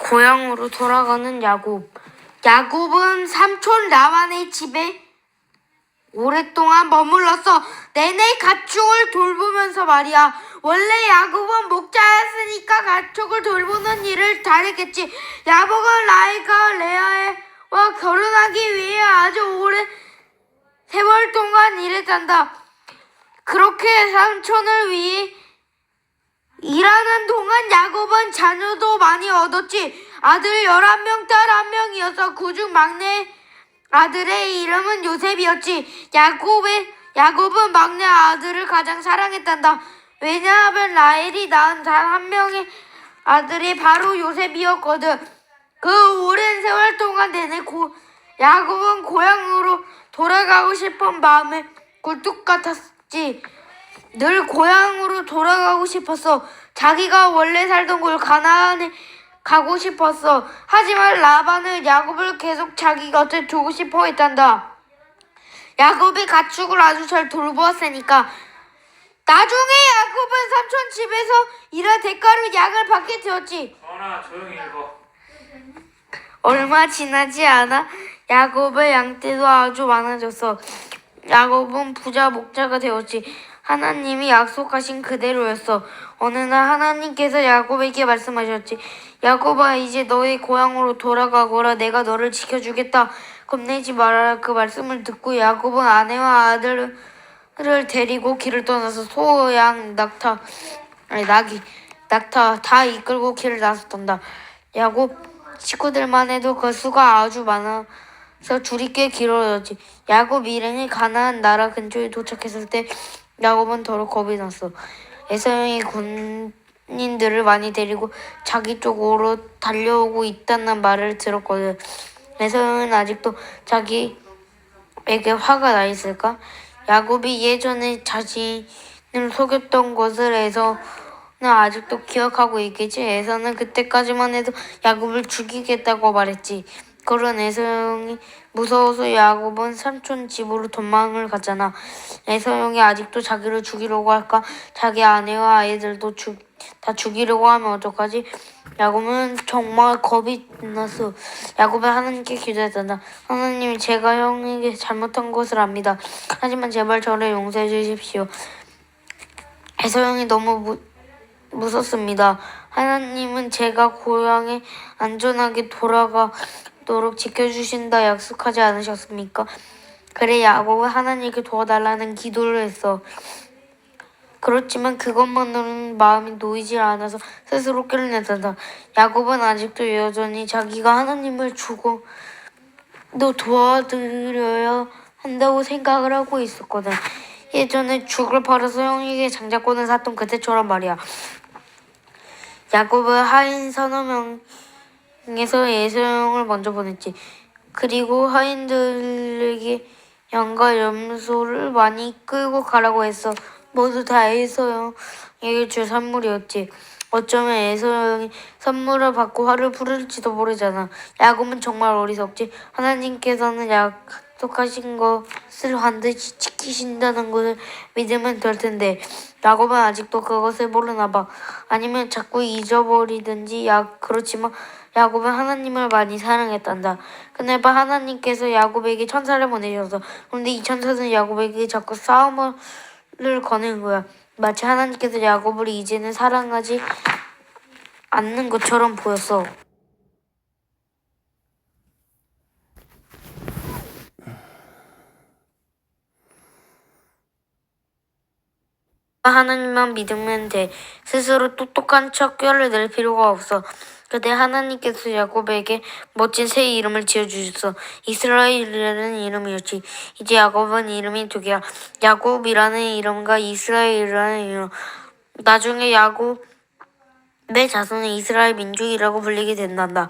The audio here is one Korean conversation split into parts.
고향으로 돌아가는 야곱. 야곱은 삼촌 라반의 집에 오랫동안 머물렀어. 내내 가축을 돌보면서 말이야. 원래 야곱은 목자였으니까 가축을 돌보는 일을 잘했겠지. 야곱은 라헬과 레아와 결혼하기 위해 아주 오랜 세월 동안 일했단다. 그렇게 삼촌을 위해 일하는 동안 야곱은 자녀도 많이 얻었지. 아들 11명, 딸 1명이어서 그중 막내 아들의 이름은 요셉이었지. 야곱은 막내 아들을 가장 사랑했단다. 왜냐하면 라헬이 낳은 단 한 명의 아들이 바로 요셉이었거든. 그 오랜 세월 동안 내내 야곱은 고향으로 돌아가고 싶은 마음에 굴뚝 같았지. 늘 고향으로 돌아가고 싶었어. 자기가 원래 살던 곳 가나안에 가고 싶었어. 하지만 라반은 야곱을 계속 자기 곁에 두고 싶어 했단다. 야곱이 가축을 아주 잘 돌보았으니까. 나중에 야곱은 삼촌 집에서 일한 대가로 양을 받게 되었지. 전하 조용히 읽어. 얼마 지나지 않아 야곱의 양떼도 아주 많아졌어. 야곱은 부자 목자가 되었지. 하나님이 약속하신 그대로였어. 어느 날 하나님께서 야곱에게 말씀하셨지. 야곱아, 이제 너의 고향으로 돌아가거라. 내가 너를 지켜주겠다. 겁내지 말아라. 그 말씀을 듣고 야곱은 아내와 아들을 데리고 길을 떠나서 소, 양, 낙타 다 이끌고 길을 나섰단다. 야곱 식구들만 해도 그 수가 아주 많아서 줄이 꽤 길어졌지. 야곱 일행이 가나안 나라 근처에 도착했을 때 야곱은 더러 겁이 났어. 에사형이 군인들을 많이 데리고 자기 쪽으로 달려오고 있다는 말을 들었거든. 에사형은 아직도 자기에게 화가 나 있을까? 야곱이 예전에 자신을 속였던 것을 에서는 아직도 기억하고 있겠지. 에서는 그때까지만 해도 야곱을 죽이겠다고 말했지. 그런 에서형이 무서워서 야곱은 삼촌 집으로 도망을 갔잖아. 에서형이 아직도 자기를 죽이려고 할까? 자기 아내와 아이들도 다 죽이려고 하면 어떡하지? 야곱은 정말 겁이 났어. 야곱은 하나님께 기도했단다. 하나님, 제가 형에게 잘못한 것을 압니다. 하지만 제발 저를 용서해 주십시오. 에서형이 너무 무섭습니다. 하나님은 제가 고향에 안전하게 돌아가도록 지켜주신다 약속하지 않으셨습니까? 그래, 야곱은 하나님께 도와달라는 기도를 했어. 그렇지만 그것만으로는 마음이 놓이질 않아서 스스로 깨어냈단다. 야곱은 아직도 여전히 자기가 하나님을 죽어도 도와드려야 한다고 생각을 하고 있었거든. 예전에 죽을 팔아서 형에게 장자권을 샀던 그때처럼 말이야. 야곱은 하인 서너 명에서 에서형을 먼저 보냈지. 그리고 하인들에게 양과 염소를 많이 끌고 가라고 했어. 모두 다 에서형에게 줄 선물이었지. 어쩌면 에서형이 선물을 받고 화를 부를지도 모르잖아. 야곱은 정말 어리석지. 하나님께서는 약속하신 것을 반드시 지키신다는 것을 믿으면 될 텐데 야곱은 아직도 그것을 모르나 봐. 아니면 자꾸 잊어버리든지. 그렇지만 야곱은 하나님을 많이 사랑했단다. 그날밤 하나님께서 야곱에게 천사를 보내셔서 그런데 이 천사는 야곱에게 자꾸 싸움을 거는 거야. 마치 하나님께서 야곱을 이제는 사랑하지 않는 것처럼 보였어. 하나님만 믿으면 돼. 스스로 똑똑한 척 뼈를 낼 필요가 없어. 그때 하나님께서 야곱에게 멋진 새 이름을 지어주셨어. 이스라엘이라는 이름이었지. 이제 야곱은 이름이 두 개야. 야곱이라는 이름과 이스라엘이라는 이름. 나중에 야곱의 자손은 이스라엘 민족이라고 불리게 된단다.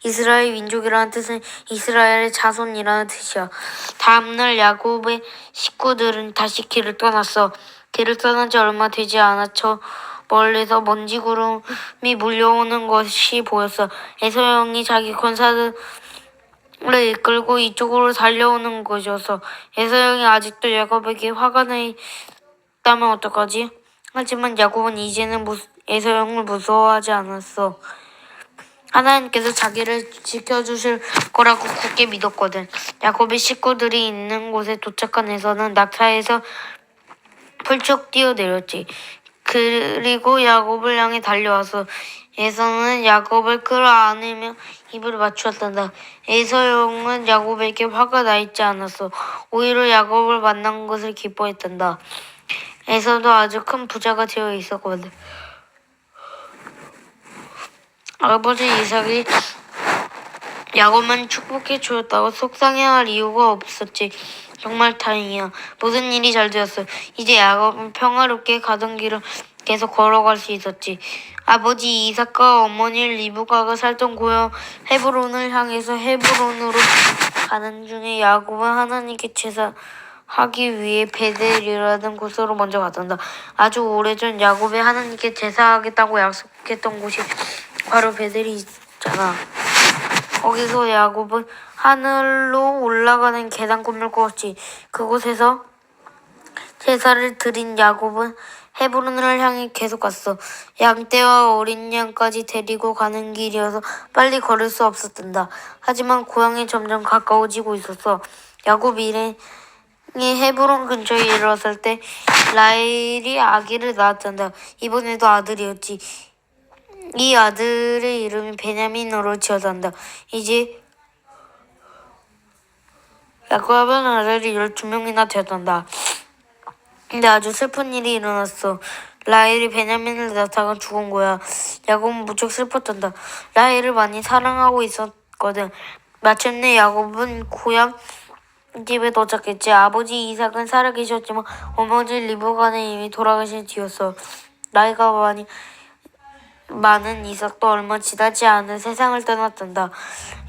이스라엘 민족이라는 뜻은 이스라엘의 자손이라는 뜻이야. 다음날 야곱의 식구들은 다시 길을 떠났어. 길을 떠난 지 얼마 되지 않아 저 멀리서 먼지 구름이 몰려오는 것이 보였어. 에서형이 자기 군사들을 이끌고 이쪽으로 달려오는 것이었어. 에서형이 아직도 야곱에게 화가 나 있다면 어떡하지? 하지만 야곱은 이제는 에서형을 무서워하지 않았어. 하나님께서 자기를 지켜주실 거라고 굳게 믿었거든. 야곱의 식구들이 있는 곳에 도착한 에서는 낙타에서 펄쩍 뛰어내렸지. 그리고 야곱을 향해 달려와서 에서는 야곱을 끌어안으며 입을 맞추었단다. 에서용은 야곱에게 화가 나 있지 않았어. 오히려 야곱을 만난 것을 기뻐했단다. 에서도 아주 큰 부자가 되어 있었거든. 아버지 이삭이 야곱만 축복해 주었다고 속상해할 이유가 없었지. 정말 다행이야. 모든 일이 잘 되었어. 이제 야곱은 평화롭게 가던 길을 계속 걸어갈 수 있었지. 아버지 이삭과 어머니 리브가가 살던 고향 헤브론을 향해서 헤브론으로 가는 중에 야곱은 하나님께 제사하기 위해 베델이라는 곳으로 먼저 갔단다. 아주 오래전 야곱이 하나님께 제사하겠다고 약속했던 곳이 바로 베델이 있잖아. 거기서 야곱은 하늘로 올라가는 계단 꿈을 꿨지. 그곳에서 제사를 드린 야곱은 헤브론을 향해 계속 갔어. 양떼와 어린 양까지 데리고 가는 길이어서 빨리 걸을 수 없었단다. 하지만 고향이 점점 가까워지고 있었어. 야곱 일행이 헤브론 근처에 이르렀을 때 라헬이 아기를 낳았단다. 이번에도 아들이었지. 이 아들의 이름이 베냐민으로 지어졌단다. 이제 야곱은 아들이 12명이나 되었단다. 근데 아주 슬픈 일이 일어났어. 라헬이 베냐민을 낳다가 죽은 거야. 야곱은 무척 슬펐단다. 라헬을 많이 사랑하고 있었거든. 마침내 야곱은 고향 집에 도착했지. 아버지 이삭은 살아계셨지만 어머니 리브가는 이미 돌아가신 뒤였어. 나이가 많은 이삭도 얼마 지나지 않은 세상을 떠났단다.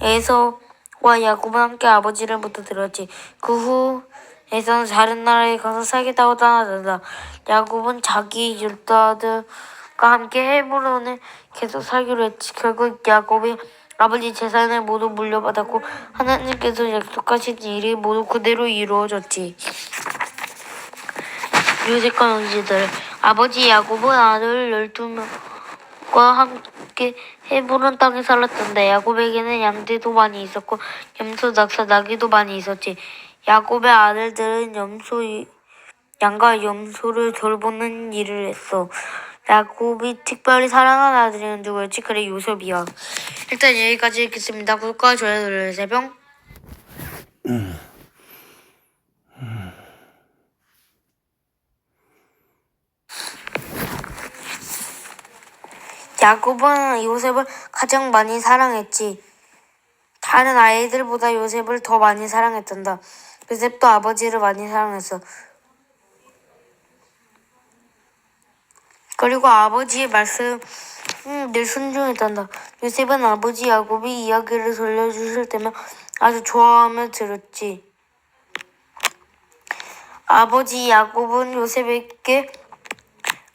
에서와 야곱은 함께 아버지를 부터 들었지. 그 후 에서는 다른 나라에 가서 살겠다고 떠나단다. 야곱은 자기 12아들과 함께 헤브론에 계속 살기로 했지. 결국 야곱이 아버지 재산을 모두 물려받았고 하나님께서 약속하신 일이 모두 그대로 이루어졌지. 요셉과 형제들. 아버지 야곱은 아들 12명과 함께 헤브론 땅에 살았던데 야곱에게는 양떼도 많이 있었고 염소, 낙사, 나귀도 많이 있었지. 야곱의 아들들은 양과 염소를 돌보는 일을 했어. 야곱이 특별히 사랑하는 아들은 누구였지? 그래, 요셉이야. 일단 여기까지 읽겠습니다. 구독과 좋아요 눌러주세요. 뿅. 야곱은 요셉을 가장 많이 사랑했지. 다른 아이들보다 요셉을 더 많이 사랑했단다. 요셉도 아버지를 많이 사랑했어. 그리고 아버지의 말씀 늘 순종했단다. 요셉은 아버지 야곱이 이야기를 들려주실 때면 아주 좋아하며 들었지. 아버지 야곱은 요셉에게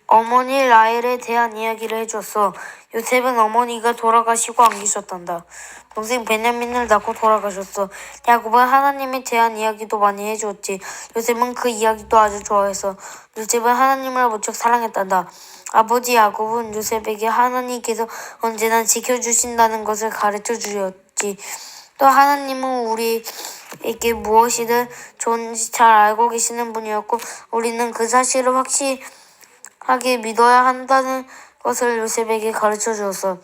어머니 라헬에 대한 이야기를 해줬어. 요셉은 어머니가 돌아가시고 안 계셨단다. 동생 베냐민을 낳고 돌아가셨어. 야곱은 하나님에 대한 이야기도 많이 해주었지. 요셉은 그 이야기도 아주 좋아했어. 요셉은 하나님을 무척 사랑했단다. 아버지 야곱은 요셉에게 하나님께서 언제나 지켜주신다는 것을 가르쳐 주었지. 또 하나님은 우리에게 무엇이든 좋은지 잘 알고 계시는 분이었고 우리는 그 사실을 확실하게 믿어야 한다는 것을 요셉에게 가르쳐 주었어.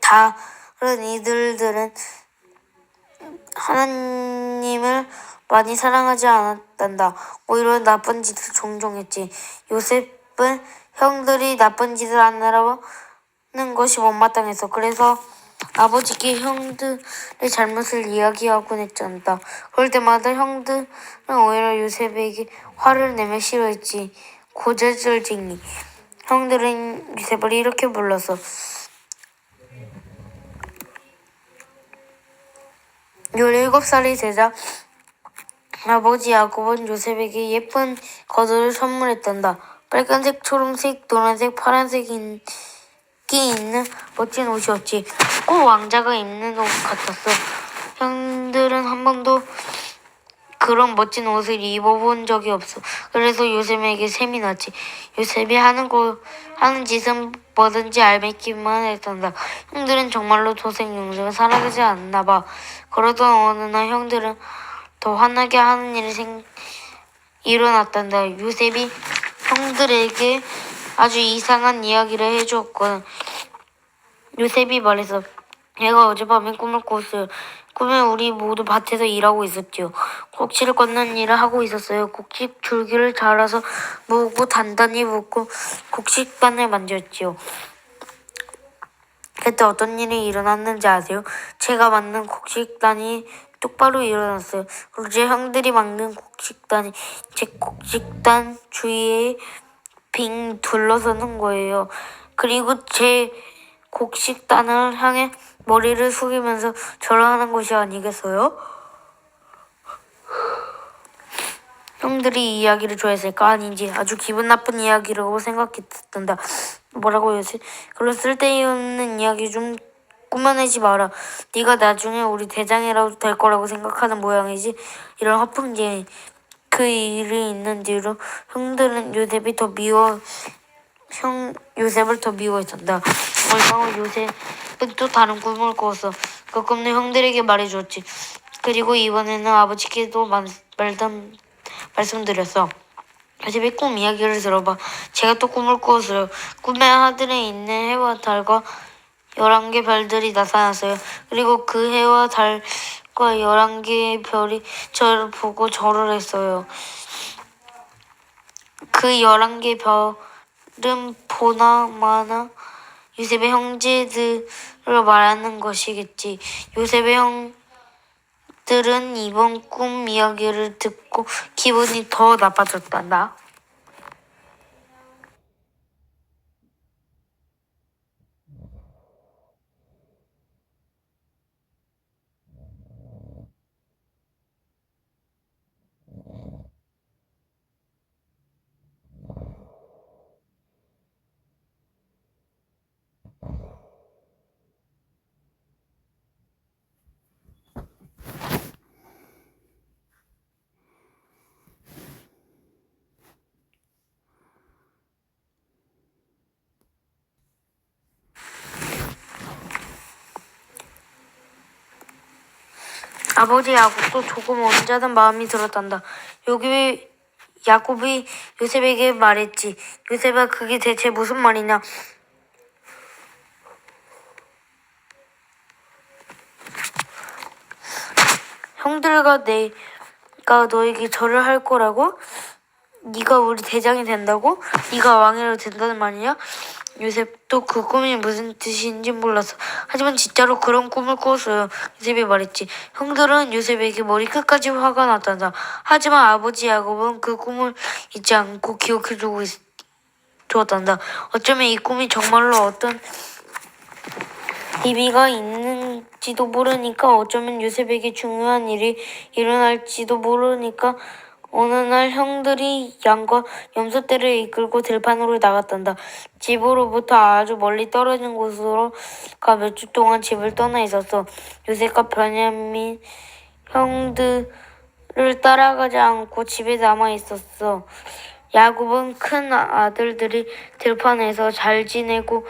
다른 이들은 하나님을 많이 사랑하지 않았단다. 오히려 나쁜 짓을 종종 했지. 요셉은 형들이 나쁜 짓을 하느라는 것이 못마땅했어. 그래서 아버지께 형들의 잘못을 이야기하곤 했단다. 그럴 때마다 형들은 오히려 요셉에게 화를 내며 싫어했지. 고재절쟁이. 형들은 요셉을 이렇게 불렀어. 17살이 되자 아버지 야곱은 요셉에게 예쁜 겉옷을 선물했단다. 빨간색, 초록색, 노란색, 파란색이 있는 멋진 옷이었지. 꼭 왕자가 입는 옷 같았어. 형들은 한 번도 그런 멋진 옷을 입어본 적이 없어. 그래서 요셉에게 셈이 났지. 요셉이 하는 하는 짓은 뭐든지 알매기만 했단다. 형들은 정말로 도생 용서가 살아가지 않나 봐. 그러던 어느 날 형들은 더 화나게 하는 일이 일어났단다. 요셉이 형들에게 아주 이상한 이야기를 해주었거든. 요셉이 말했어. 내가 어젯밤에 꿈을 꿨어요. 꿈에 우리 모두 밭에서 일하고 있었지요. 곡식을 꽂는 일을 하고 있었어요. 곡식 줄기를 잘라서 모으고 단단히 묶고 곡식단을 만졌지요. 그때 어떤 일이 일어났는지 아세요? 제가 만든 곡식단이 똑바로 일어났어요. 그리고 제 형들이 만든 곡식단이 제 곡식단 주위에 빙 둘러서는 거예요. 그리고 제 곡식단을 향해 머리를 숙이면서 절하는 것이 아니겠어요? 형들이 이 이야기를 좋아했을까? 아닌지 아주 기분 나쁜 이야기라고 생각했단다. 뭐라고 해야지? 그런 쓸데없는 이야기 좀 꾸며내지 마라. 네가 나중에 우리 대장이라도 될 거라고 생각하는 모양이지. 이런 허풍쟁이. 그 일이 있는 뒤로 형들은 요셉을 더 미워했단다. 얼마 후 요셉은 또 다른 꿈을 꿨어. 그 꿈은 형들에게 말해주었지. 그리고 이번에는 아버지께도 말씀드렸어. 요셉의 꿈 이야기를 들어봐. 제가 또 꿈을 꾸었어요. 꿈의 하늘에 있는 해와 달과 11개 별들이 나타났어요. 그리고 그 해와 달과 11개의 별이 저를 보고 절을 했어요. 그 11개 별은 보나마나 요셉의 형제들을 말하는 것이겠지. 요셉의 형들은 이번 꿈 이야기를 듣고 기분이 더 나빠졌단다. 아버지 야곱도 조금 언짢은 마음이 들었단다. 여기 야곱이 요셉에게 말했지. 요셉아, 그게 대체 무슨 말이냐? 형들과 내가 너에게 절을 할 거라고? 네가 우리 대장이 된다고? 네가 왕이라도 된다는 말이냐? 요셉도 그 꿈이 무슨 뜻인지 몰랐어. 하지만 진짜로 그런 꿈을 꿨어요. 요셉이 말했지. 형들은 요셉에게 머리끝까지 화가 났단다. 하지만 아버지 야곱은 그 꿈을 잊지 않고 기억해주고 주었단다. 어쩌면 이 꿈이 정말로 어떤 의미가 있는지도 모르니까, 어쩌면 요셉에게 중요한 일이 일어날지도 모르니까 어느 날 형들이 양과 염소떼를 이끌고 들판으로 나갔단다. 집으로부터 아주 멀리 떨어진 곳으로 가 몇 주 동안 집을 떠나 있었어. 요셉과 베냐민 형들을 따라가지 않고 집에 남아 있었어. 야곱은 큰 아들들이 들판에서 잘 지내고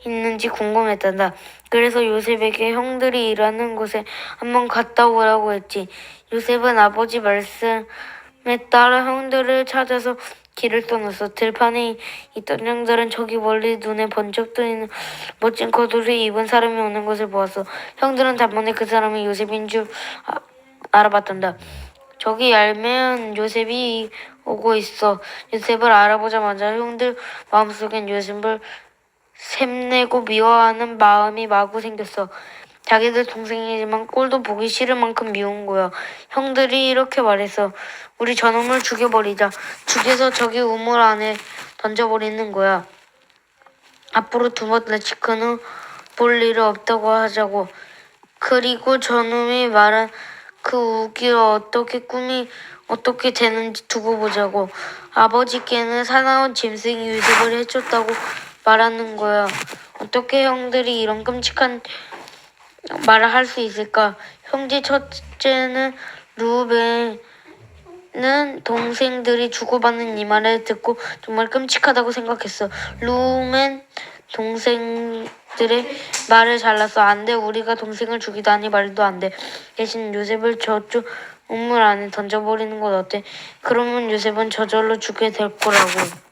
있는지 궁금했단다. 그래서 요셉에게 형들이 일하는 곳에 한번 갔다 오라고 했지. 요셉은 아버지 말씀에 따라 형들을 찾아서 길을 떠났어. 들판에 있던 형들은 저기 멀리 눈에 번쩍 뜨이는 멋진 겉옷을 입은 사람이 오는 것을 보았어. 형들은 단번에 그 사람이 요셉인 줄 알아봤단다. 저기 얄미운 요셉이 오고 있어. 요셉을 알아보자마자 형들 마음속엔 요셉을 샘내고 미워하는 마음이 마구 생겼어. 자기들 동생이지만 꼴도 보기 싫을 만큼 미운 거야. 형들이 이렇게 말했어. 우리 저놈을 죽여버리자. 죽여서 저기 우물 안에 던져버리는 거야. 앞으로 두 번 다치큰 후 볼 일이 없다고 하자고. 그리고 저놈이 말한 그 우기로 꿈이 어떻게 되는지 두고 보자고. 아버지께는 사나운 짐승이 요셉을 해줬다고 말하는 거야. 어떻게 형들이 이런 끔찍한 말을 할 수 있을까? 형제 첫째는 루벤, 룸은 동생들이 주고받는 이 말을 듣고 정말 끔찍하다고 생각했어. 룸은 동생들의 말을 잘랐어. 안 돼, 우리가 동생을 죽이다니 말도 안 돼. 대신 요셉을 저쪽 우물 안에 던져버리는 건 어때? 그러면 요셉은 저절로 죽게 될 거라고.